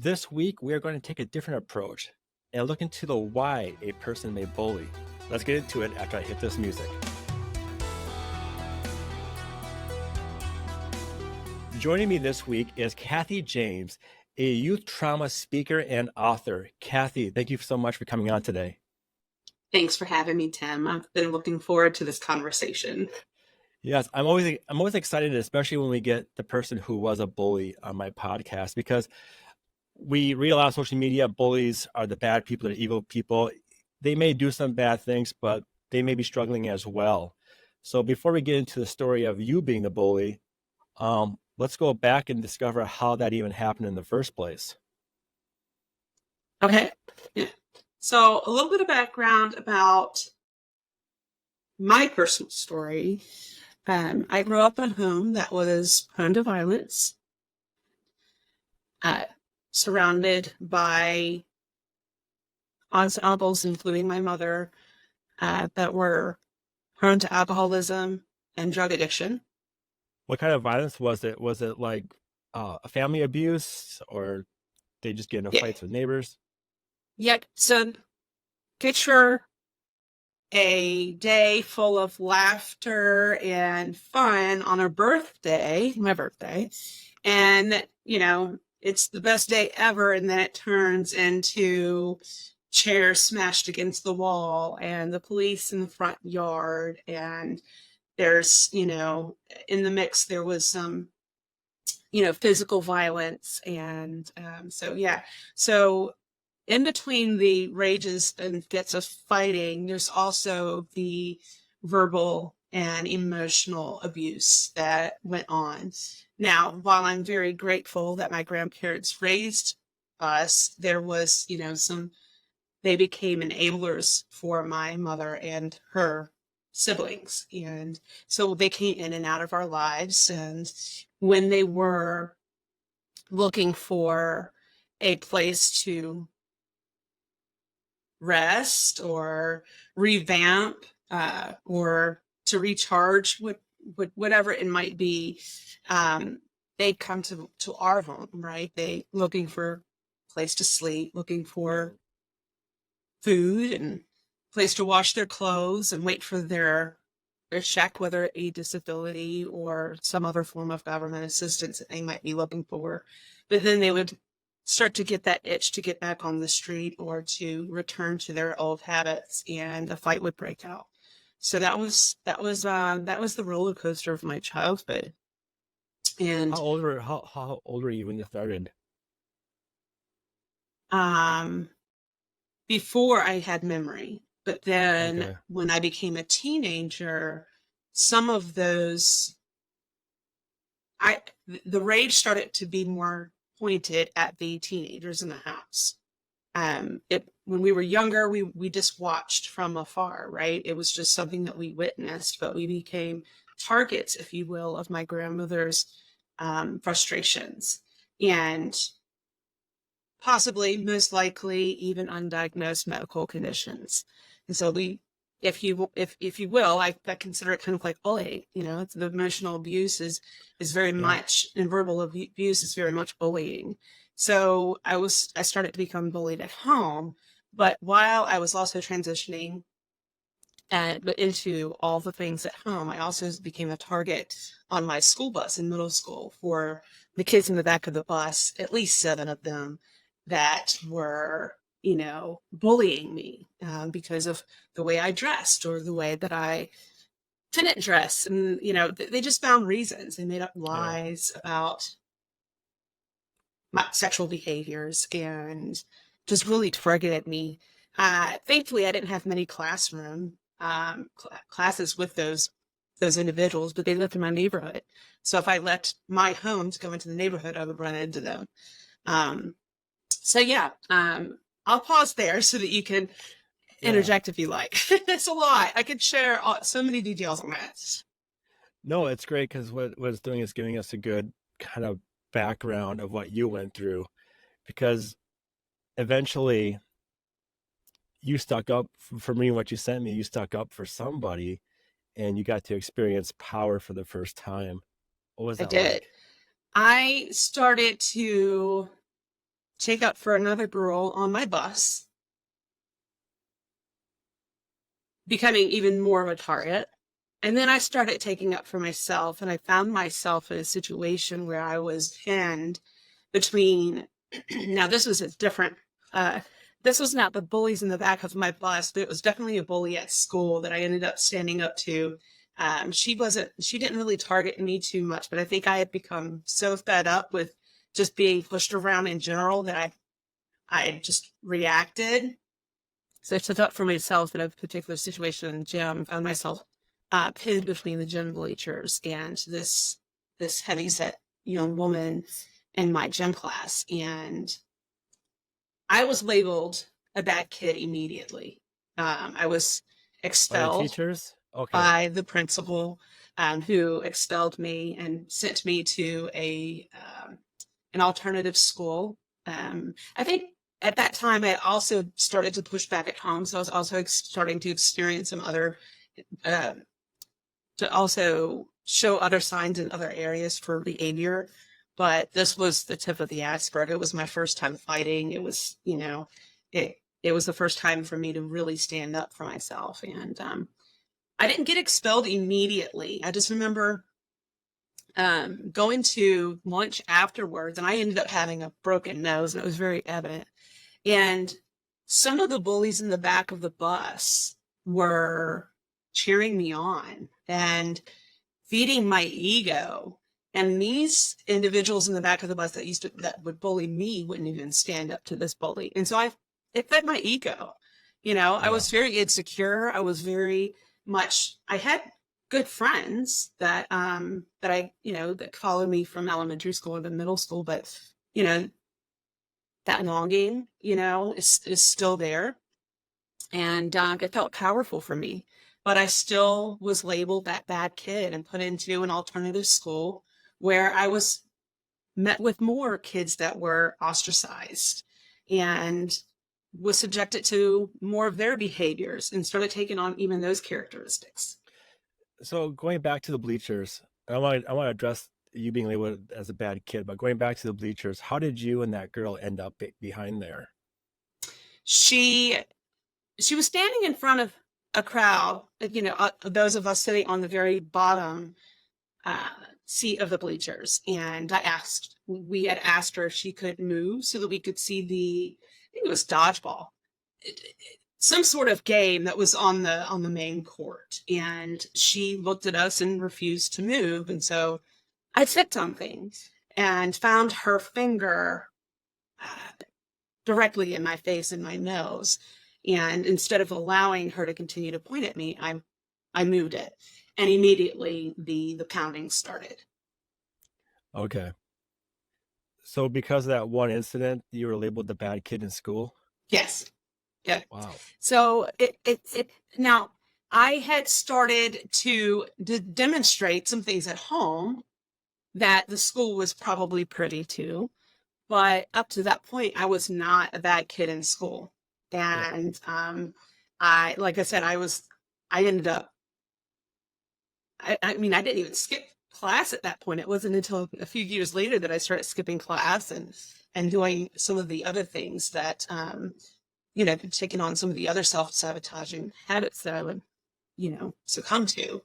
This week, we are going to take a different approach and look into the why a person may bully. Let's get into it after I hit this music. Joining me this week is Kathy James, a youth trauma speaker and author. Kathy, thank you so much for coming on today. Thanks for having me, Tim. I've been looking forward to this conversation. Yes, I'm always excited, especially when we get the person who was a bully on my podcast, because we read a lot of social media. Bullies are the bad people, they're evil people. They may do some bad things, but they may be struggling as well. So before we get into the story of you being the bully, let's go back and discover how that even happened in the first place. Okay. Yeah. So a little bit of background about my personal story. I grew up in a home that was prone to violence, surrounded by aunts and uncles, including my mother, that were prone to alcoholism and drug addiction. What kind of violence was it? Was it like a family abuse, or they just get into Yeah. fights with neighbors? Yeah. So picture a day full of laughter and fun on a birthday, my birthday. And, it's the best day ever. And then it turns into chairs smashed against the wall and the police in the front yard. And there's, in the mix, there was some, physical violence. And So in between the rages and fits of fighting, there's also the verbal and emotional abuse that went on. Now, while I'm very grateful that my grandparents raised us, there was, they became enablers for my mother and her siblings. And so they came in and out of our lives. And when they were looking for a place to rest or revamp or to recharge, whatever it might be, they'd come to our home, right? They looking for a place to sleep, looking for food and place to wash their clothes and wait for their check, whether it be disability or some other form of government assistance that they might be looking for. But then they would start to get that itch to get back on the street or to return to their old habits, and a fight would break out. So that was the roller coaster of my childhood. And How old were you when you started? Before I had memory, but then Okay. when I became a teenager, some of those the rage started to be more pointed at the teenagers in the house. When we were younger, we just watched from afar, right? It was just something that we witnessed, but we became targets, if you will, of my grandmother's frustrations and possibly, most likely, even undiagnosed medical conditions. And so if you will, I consider it kind of like bullying. It's the emotional abuse is very much, and verbal abuse is very much bullying. So I started to become bullied at home, but while I was also transitioning into all the things at home, I also became a target on my school bus in middle school for the kids in the back of the bus, at least 7 of them, that were, bullying me because of the way I dressed or the way that I didn't dress. And, they just found reasons. They made up lies about my sexual behaviors and just really targeted me. Thankfully, I didn't have many classroom classes with those individuals, but they lived in my neighborhood. So if I left my home to go into the neighborhood, I would run into them. I'll pause there so that you can interject if you like. It's a lot. I could share so many details on that. No, it's great because what it's doing is giving us a good kind of background of what you went through, because eventually you stuck up for me. What you sent me, you stuck up for somebody, and you got to experience power for the first time. What was I that did. like? I started to take up for another girl on my bus, becoming even more of a target. And then I started taking up for myself, and I found myself in a situation where I was pinned between, now this was a different, this was not the bullies in the back of my bus, but it was definitely a bully at school that I ended up standing up to. She didn't really target me too much, but I think I had become so fed up with just being pushed around in general that I just reacted. So I took up for myself in a particular situation in the gym, found myself pinned between the gym bleachers and this heavyset young woman in my gym class. And I was labeled a bad kid immediately. I was By the expelled teachers? Okay. by the principal, who expelled me and sent me to an alternative school. I think at that time I also started to push back at home, so I was also starting to experience some other, to also show other signs in other areas for behavior. But this was the tip of the iceberg. It was my first time fighting. It was, it was the first time for me to really stand up for myself. And I didn't get expelled immediately. I just remember going to lunch afterwards, and I ended up having a broken nose, and it was very evident. And some of the bullies in the back of the bus were cheering me on and feeding my ego. And these individuals in the back of the bus that would bully me wouldn't even stand up to this bully. And so it fed my ego. I was very insecure. I was very much, I had good friends that that followed me from elementary school to middle school, but that longing, is still there. And it felt powerful for me. But I still was labeled that bad kid and put into an alternative school where I was met with more kids that were ostracized and was subjected to more of their behaviors and started taking on even those characteristics. So going back to the bleachers, I want to address you being labeled as a bad kid, but going back to the bleachers, how did you and that girl end up behind there? She was standing in front of a crowd, those of us sitting on the very bottom seat of the bleachers. And we had asked her if she could move so that we could see I think it was dodgeball, some sort of game that was on the main court. And she looked at us and refused to move. And so I said something and found her finger directly in my face and my nose. And instead of allowing her to continue to point at me, I moved it. And immediately the pounding started. Okay. So because of that one incident, you were labeled the bad kid in school? Yes. Yeah. Wow. So now I had started to demonstrate some things at home that the school was probably privy to. But up to that point, I was not a bad kid in school. And like I said, I ended up, I mean, I didn't even skip class at that point. It wasn't until a few years later that I started skipping class and doing some of the other things that, taking on some of the other self-sabotaging habits that I would, succumb to.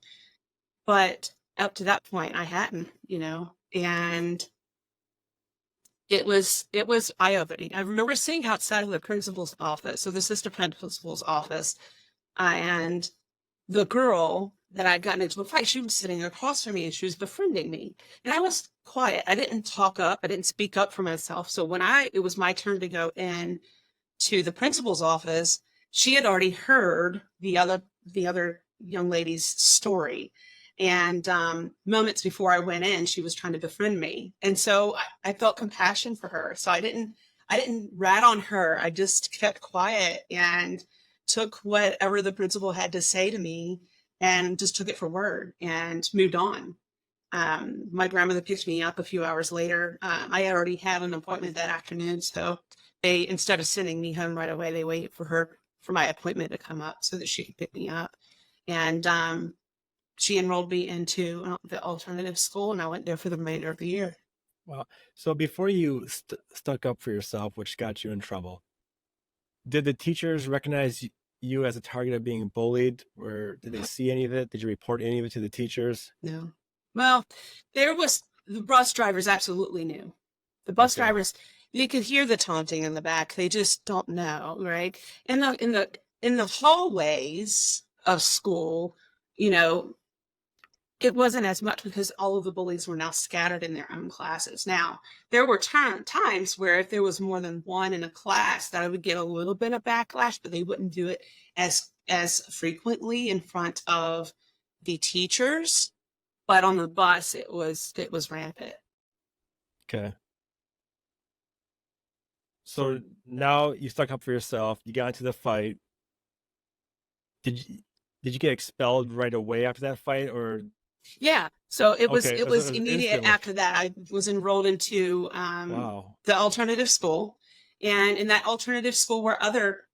But up to that point, I hadn't, and it was eye-opening. I remember sitting outside of the principal's office, so the assistant principal's office, and the girl that I'd gotten into a fight, she was sitting across from me and she was befriending me. And I was quiet. I didn't talk up. I didn't speak up for myself. So when it was my turn to go in to the principal's office, she had already heard the other young lady's story. And moments before I went in, she was trying to befriend me. And so I felt compassion for her. So I didn't rat on her. I just kept quiet and took whatever the principal had to say to me and just took it for word and moved on. My grandmother picked me up a few hours later. I already had an appointment that afternoon. So they, instead of sending me home right away, they waited for my appointment to come up so that she could pick me up. And she enrolled me into the alternative school, and I went there for the remainder of the year. Well, so before you stuck up for yourself, which got you in trouble, did the teachers recognize you as a target of being bullied, or did they see any of it? Did you report any of it to the teachers? No. Well, there was the bus drivers absolutely knew. The bus Okay. drivers, you could hear the taunting in the back. They just don't know, right? In the hallways of school, you know, it wasn't as much because all of the bullies were now scattered in their own classes. Now, there were times where if there was more than one in a class, that I would get a little bit of backlash, but they wouldn't do it as frequently in front of the teachers. But on the bus, it was rampant. Okay. So now you stuck up for yourself. You got into the fight. Did you did you get expelled right away after that fight, or Yeah. So it was okay? it It was, was it was immediate instantly. after that. I was enrolled into Wow. the alternative school, and in that alternative school were other,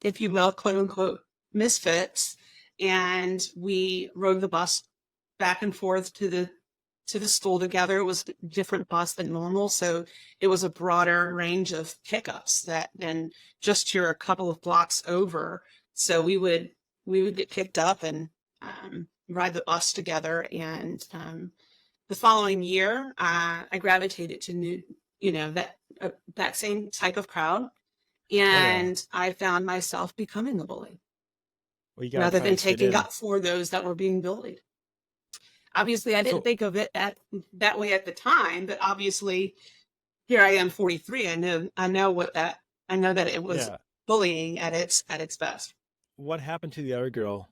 if you will, quote unquote, misfits, and we rode the bus back and forth to the school together. It was a different bus than normal, so it was a broader range of pickups that than just here a couple of blocks over. So we would get picked up and ride the bus together. And the following year, I gravitated to that same type of crowd, Oh yeah. and I found myself becoming a bully Well, you gotta rather try than to fit taking in. up for those that were being bullied. Obviously, I didn't So think of it that way at the time, but obviously, here I am, 43. I know that it was yeah, bullying at its best. what happened to the other girl?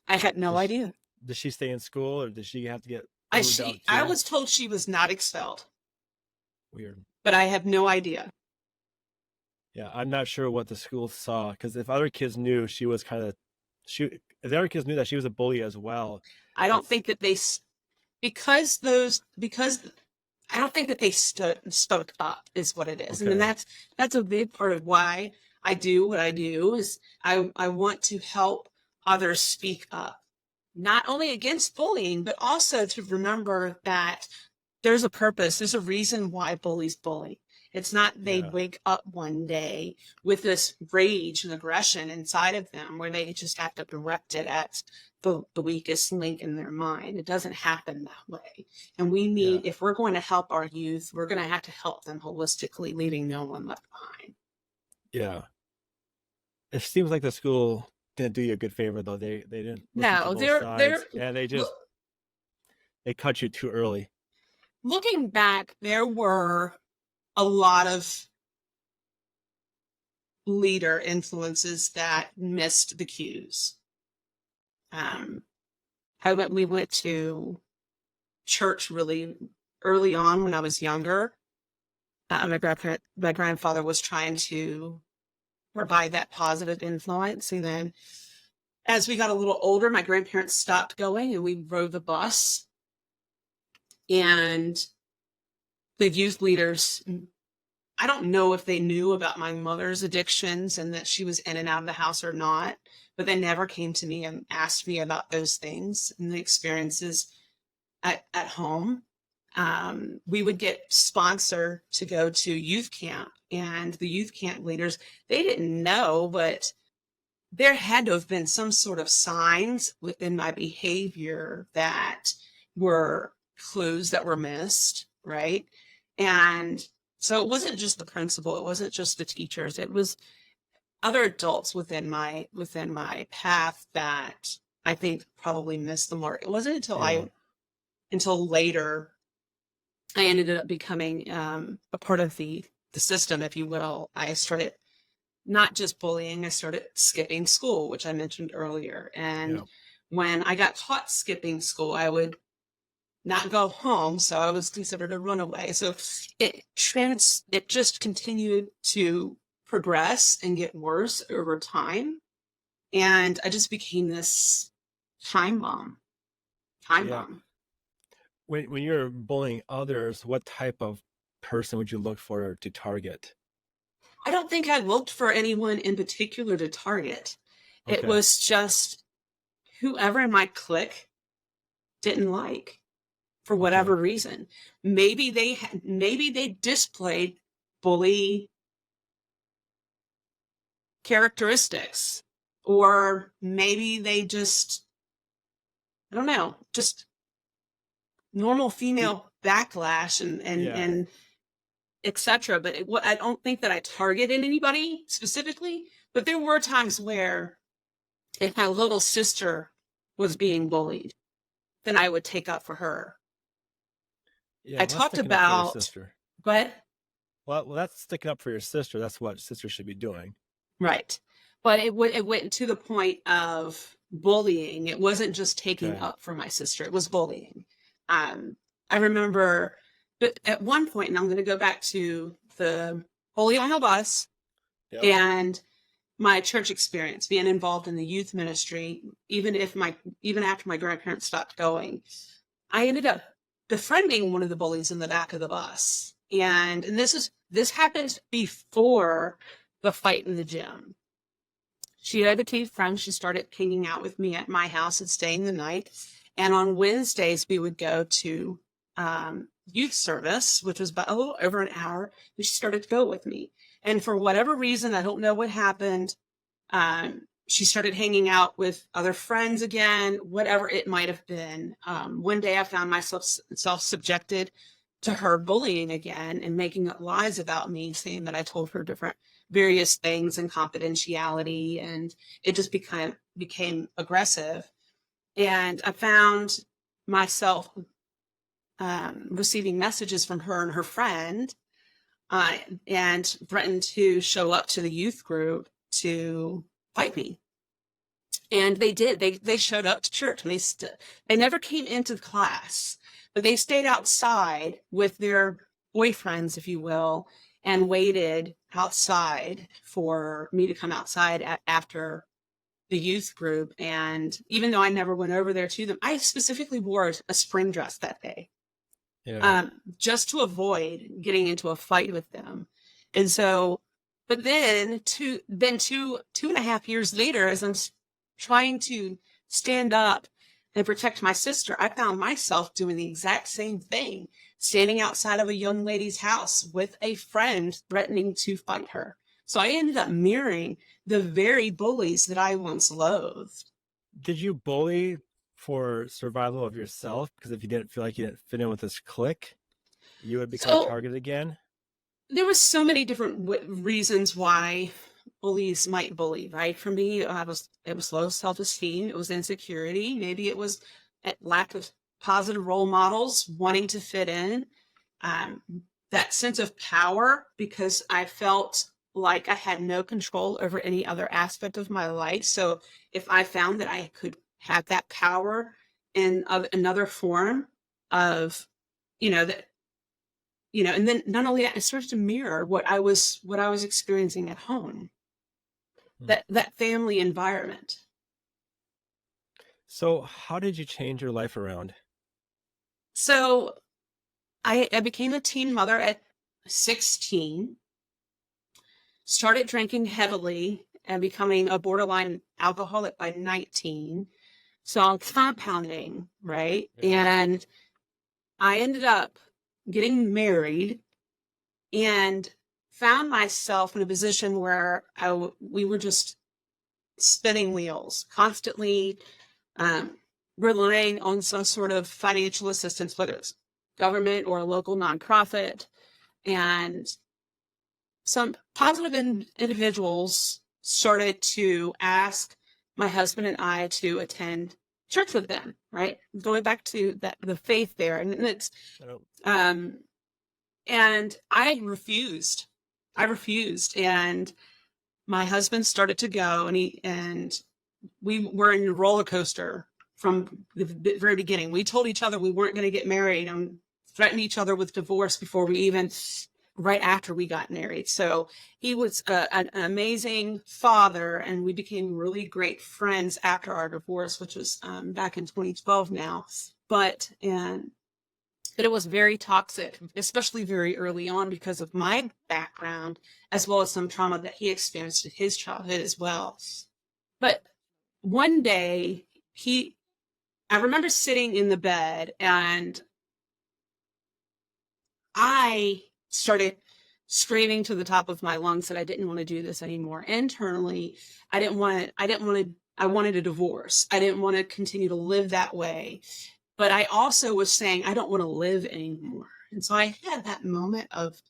I had no Did she, idea. did she stay in school, or did she have to get I moved she out I too? was told she was not expelled, Weird. but I have no idea. Yeah, I'm not sure what the school saw, because if other kids knew she was kind of she if the other kids knew that she was a bully as well, I don't it's think that because I don't think that they spoke up is what it is. And then okay. that's a big part of why I do what I do is I want to help others speak up, not only against bullying, but also to remember that there's a purpose, there's a reason why bullies bully. It's not they Yeah, wake up one day with this rage and aggression inside of them where they just have to direct it at the weakest link in their mind. It doesn't happen that way. And yeah, if we're going to help our youth, we're going to have to help them holistically, leaving no one left behind. yeah. It seems like the school didn't do you a good favor, though. They didn't listen to No, both they're sides, and look, they cut you too early. looking back, there were a lot of leader influences that missed the cues. Um, we went to church really early on when I was younger. My grandfather was trying to provide that positive influence, and then as we got a little older, my grandparents stopped going, and we rode the bus. And the youth leaders, I don't know if they knew about my mother's addictions and that she was in and out of the house or not, but they never came to me and asked me about those things and the experiences at home. We would get sponsored to go to youth camp, and the youth camp leaders, they didn't know, but there had to have been some sort of signs within my behavior that were clues that were missed, right? And so it wasn't just the principal, it wasn't just the teachers, it was other adults within my path that I think probably missed the mark. It wasn't Yeah, until later I ended up becoming a part of the system, if you will. I started not just bullying, I started skipping school, which I mentioned earlier. And yeah, when I got caught skipping school, I would not go home, so I was considered a runaway. So it just continued to progress and get worse over time, and I just became this time bomb. Time yeah. bomb. When you're bullying others, what type of person would you look for to target? I don't think I looked for anyone in particular to target. It Okay, was just whoever in my clique didn't like. for whatever reason. Maybe they displayed bully characteristics, or maybe they just, I don't know, just normal female backlash and etc. But I don't think that I targeted anybody specifically, but there were times where if my little sister was being bullied, then I would take up for her. Yeah, I talked about, sister. but Well, that's sticking up for your sister. That's what sisters should be doing. right. But it went to the point of bullying. It wasn't just taking up for my sister. It was bullying. I remember, but at one point, and I'm going to go back to the bully on the bus and my church experience, being involved in the youth ministry, even after my grandparents stopped going, I ended up befriending one of the bullies in the back of the bus. And this happened before the fight in the gym. She had become friends. She started hanging out with me at my house and staying the night. And on Wednesdays, we would go to youth service, which was about a little over an hour. And she started to go with me. And for whatever reason, I don't know what happened, she started hanging out with other friends again, whatever it might have been. One day I found myself subjected to her bullying again and making up lies about me, saying that I told her various things and confidentiality, and it just became aggressive. And I found myself receiving messages from her and her friend, and threatened to show up to the youth group to fight me. And they did. They showed up to church, and they never came into class, but they stayed outside with their boyfriends, if you will, and waited outside for me to come outside after the youth group. And even though I never went over there to them, I specifically wore a spring dress that day, just to avoid getting into a fight with them. And so, but then two and a half years later, as I'm trying to stand up and protect my sister, I found myself doing the exact same thing, standing outside of a young lady's house with a friend threatening to fight her. So I ended up mirroring the very bullies that I once loathed. Did you bully for survival of yourself? Because if you didn't feel like you didn't fit in with this clique, you would become a target again? There were so many different reasons why bullies might bully, right? For me, it was low self-esteem. It was insecurity. Maybe it was a lack of positive role models, wanting to fit in. That sense of power, because I felt like I had no control over any other aspect of my life. So if I found that I could have that power in another form of, and then not only that, it started to mirror what I was experiencing at home, that family environment. So how did you change your life around? So I became a teen mother at 16, started drinking heavily and becoming a borderline alcoholic by 19. So I'm compounding, right? Yeah. And I ended up getting married and found myself in a position where we were just spinning wheels, constantly relying on some sort of financial assistance, whether it's government or a local nonprofit. And some positive individuals started to ask my husband and I to attend church with them, right? Going back to the faith there. And it's, and I refused. And my husband started to go, and we were in a roller coaster from the very beginning. We told each other we weren't going to get married and threatened each other with divorce before we even, right after we got married. So he was an amazing father, and we became really great friends after our divorce, which was back in 2012 now. But it was very toxic, especially very early on because of my background, as well as some trauma that he experienced in his childhood as well. But one day, I remember sitting in the bed, and I started screaming to the top of my lungs that I didn't want to do this anymore. Internally, I wanted a divorce. I didn't want to continue to live that way. But I also was saying, I don't want to live anymore. And so I had that moment of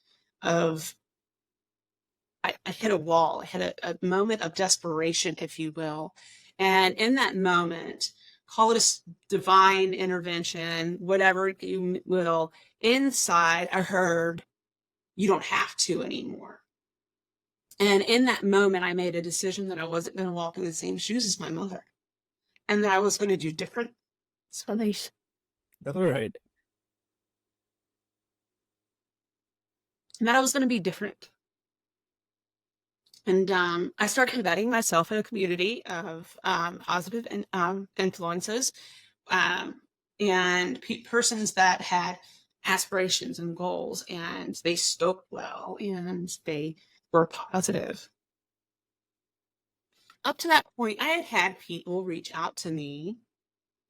I hit a wall. I had a moment of desperation, if you will. And in that moment, call it a divine intervention, whatever you will, inside I heard, you don't have to anymore. And in that moment, I made a decision that I wasn't going to walk in the same shoes as my mother and that I was going to do different. So That's right. and that I was going to be different. And I started embedding myself in a community of positive influences and persons that had aspirations and goals, and they spoke well and they were positive. Up to that point, I had had people reach out to me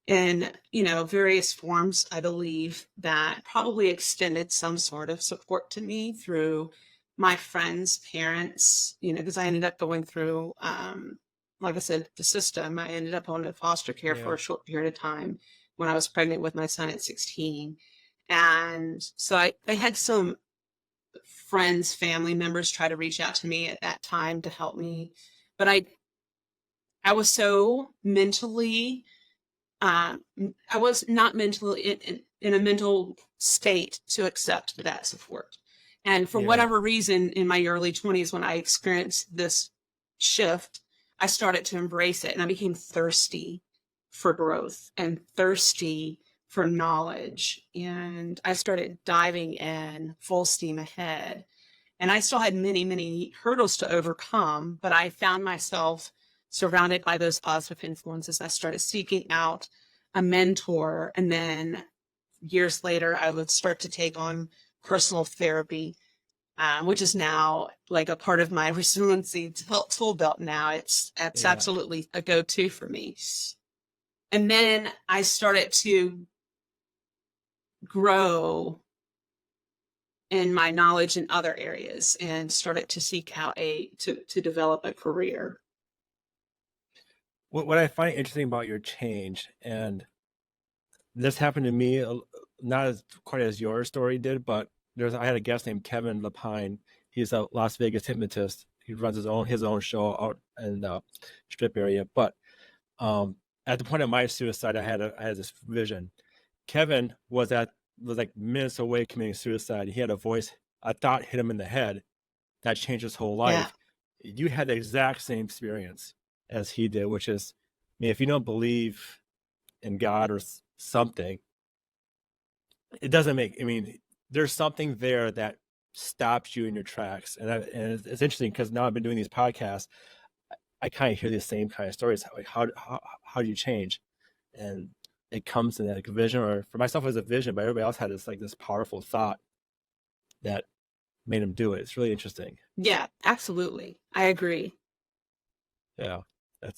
in, various forms, I believe, that probably extended some sort of support to me through my friends' parents, because I ended up going through, like I said, the system. I ended up on foster care for Yeah. a short period of time when I was pregnant with my son at 16. And so I had some friends, family members try to reach out to me at that time to help me. But I was so mentally, I was not mentally in a mental state to accept that support. And for Yeah. whatever reason, in my early 20s, when I experienced this shift, I started to embrace it, and I became thirsty for growth and thirsty for knowledge. And I started diving in full steam ahead. And I still had many, many hurdles to overcome, but I found myself surrounded by those positive influences. I started seeking out a mentor. And then years later, I would start to take on personal therapy, which is now like a part of my resiliency tool belt now. It's Yeah. absolutely a go-to for me. And then I started to grow in my knowledge in other areas and started to seek out to develop a career. What I find interesting about your change, and this happened to me, not as quite as your story did, but I had a guest named Kevin Lapine. He's a Las Vegas hypnotist. He runs his own show out in the Strip area. But at the point of my suicide, I had this vision. Kevin was like minutes away committing suicide. He had a voice, a thought hit him in the head that changed his whole life. Yeah. You had the exact same experience as he did, which is, I mean, if you don't believe in God or something, it doesn't make, I mean, there's something there that stops you in your tracks. And it's interesting because now I've been doing these podcasts, I kind of hear the same kind of stories. Like, how do you change? And it comes in like a vision, or for myself it was a vision, but everybody else had this powerful thought that made him do it. It's really interesting. Yeah, absolutely. I agree. Yeah, that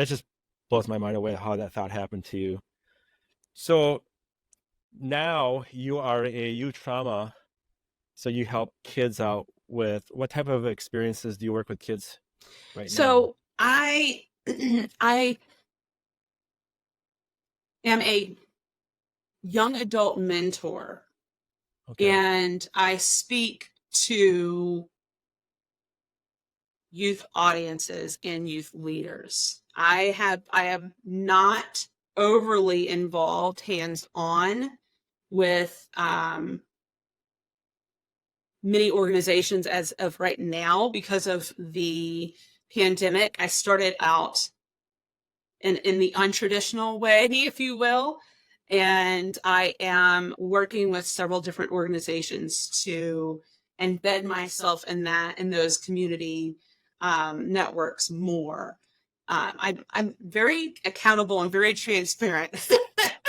just blows my mind away how that thought happened to you. So now you are a youth trauma, so you help kids out with what type of experiences do you work with kids right now? So I I am a young adult mentor, Okay. and I speak to youth audiences and youth leaders. I am not overly involved hands-on with many organizations as of right now because of the pandemic. I started out in the untraditional way, if you will. And I am working with several different organizations to embed myself in those community networks more. I'm very accountable and very transparent.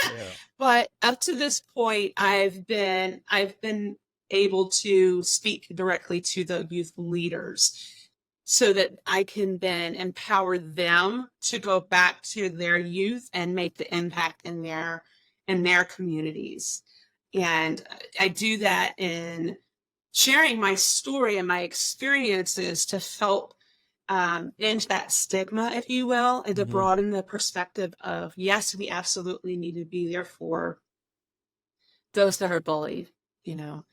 Yeah. But up to this point, I've been able to speak directly to the youth leaders so that I can then empower them to go back to their youth and make the impact in their communities. And I do that in sharing my story and my experiences to help end that stigma, if you will, and to Hmm. broaden the perspective of, yes, we absolutely need to be there for those that are bullied, you know,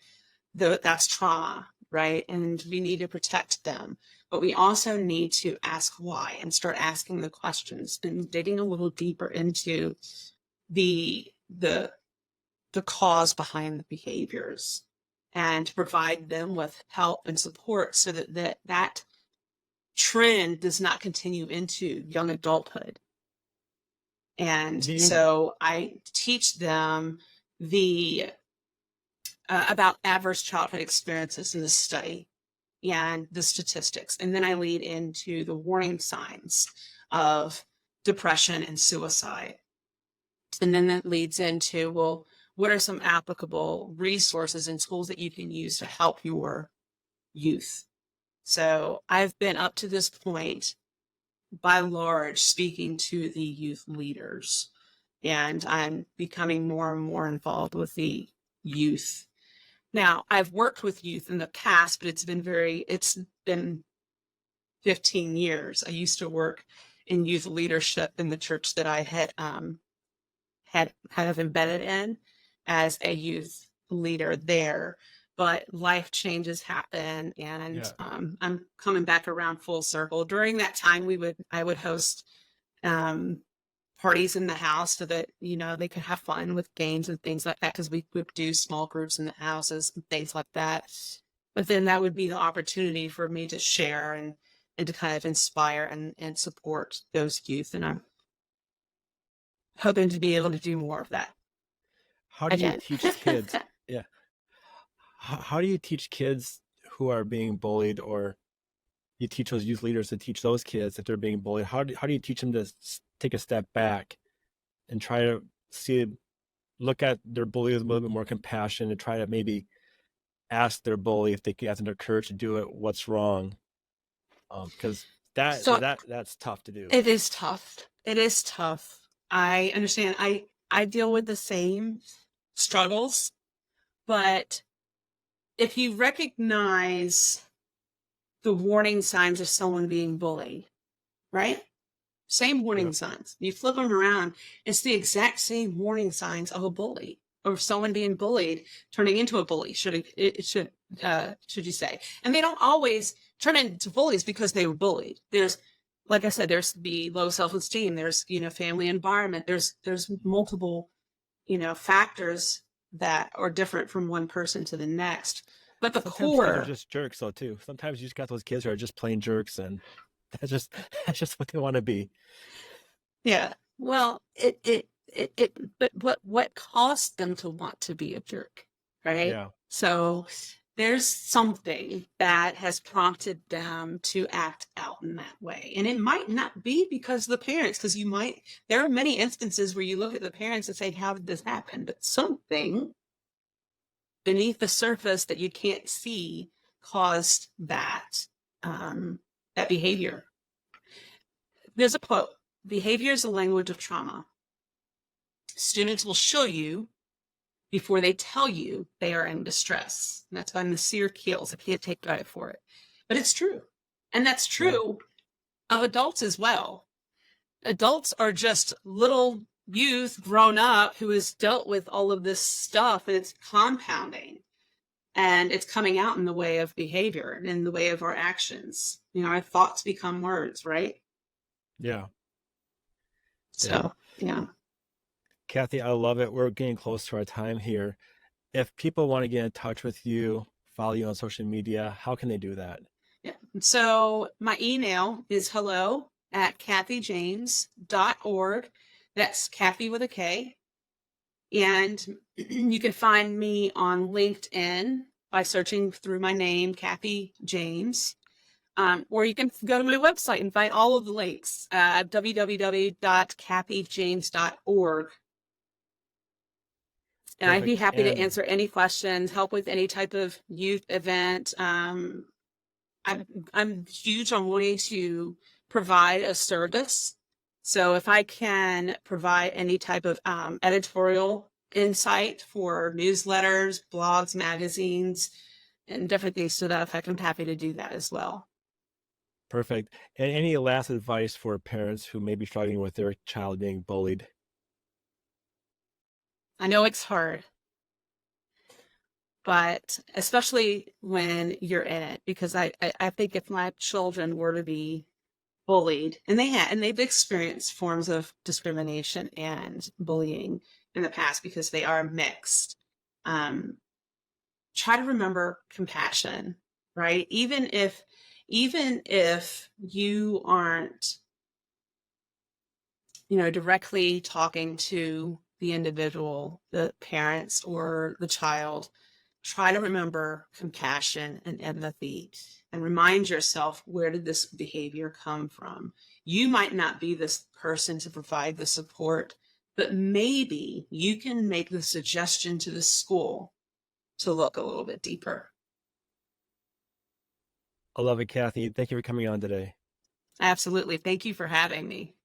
that's trauma, right? And we need to protect them. But we also need to ask why and start asking the questions and digging a little deeper into the the the cause behind the behaviors and provide them with help and support so that trend does not continue into young adulthood. And Do you? so I teach them the about adverse childhood experiences in the study and the statistics. And then I lead into the warning signs of depression and suicide. And then that leads into, well, what are some applicable resources and tools that you can use to help your youth? So I've been up to this point, by and large, speaking to the youth leaders, and I'm becoming more and more involved with the youth. Now, I've worked with youth in the past, but it's been 15 years. I used to work in youth leadership in the church that I had kind of embedded in as a youth leader there. But life changes happen, and Yeah. I'm coming back around full circle. During that time, I would host um, parties in the house so that they could have fun with games and things like that, because we would do small groups in the houses and things like that. But then that would be the opportunity for me to share and to kind of inspire and support those youth, and I'm hoping to be able to do more of that How do you again. teach kids? Yeah. How do you teach kids who are being bullied, or you teach those youth leaders to teach those kids if they're being bullied? How do you teach them to take a step back and try to look at their bully with a little bit more compassion, and try to maybe ask their bully if they can have the courage to do it, what's wrong? Because So that's tough to do. it is tough. It is tough. I understand. I deal with the same struggles, but if you recognize the warning signs of someone being bullied, right? Same warning Yeah. signs. You flip them around, it's the exact same warning signs of a bully, or someone being bullied turning into a bully. Should you say? And they don't always turn into bullies because they were bullied. There's, like I said, there's the low self-esteem. There's family environment. There's multiple factors that are different from one person to the next. But the Sometimes kids are core, just jerks, though, too. Sometimes you just got those kids who are just plain jerks, and that's just that's just what they want to be. yeah. Well, but what caused them to want to be a jerk, right? Yeah. So there's something that has prompted them to act out in that way. And it might not be because of the parents, because there are many instances where you look at the parents and say, how did this happen? But something beneath the surface that you can't see caused that behavior. There's a quote: behavior is the language of trauma. Students will show you before they tell you they are in distress. And that's on the Seer Keels. I can't take credit for it. But it's true. And that's Yeah. true of adults as well. Adults are just little youth grown up who has dealt with all of this stuff, and it's compounding. And it's coming out in the way of behavior and in the way of our actions. Our thoughts become words, right? Yeah. Yeah. So, yeah. Kathy, I love it. We're getting close to our time here. If people want to get in touch with you, follow you on social media, how can they do that? Yeah. So my email is hello@kathyjames.org. That's Kathy with a K. And you can find me on LinkedIn by searching through my name, Kathy James. Or you can go to my website and find all of the links at www.kathyjames.org. And I'd be Perfect. happy to And answer any questions, help with any type of youth event. I'm huge on wanting to provide a service. So if I can provide any type of editorial insight for newsletters, blogs, magazines, and different things to that effect. I'm happy to do that as well. Perfect. And any last advice for parents who may be struggling with their child being bullied? I know it's hard, but especially when you're in it, because I think if my children were to be bullied, and they've experienced forms of discrimination and bullying in the past because they are mixed. Um, Try to remember compassion, right? Even if you aren't, directly talking to the individual, the parents or the child, try to remember compassion and empathy and remind yourself, where did this behavior come from? You might not be this person to provide the support, but maybe you can make the suggestion to the school to look a little bit deeper. I love it, Kathy. Thank you for coming on today. Absolutely. Thank you for having me.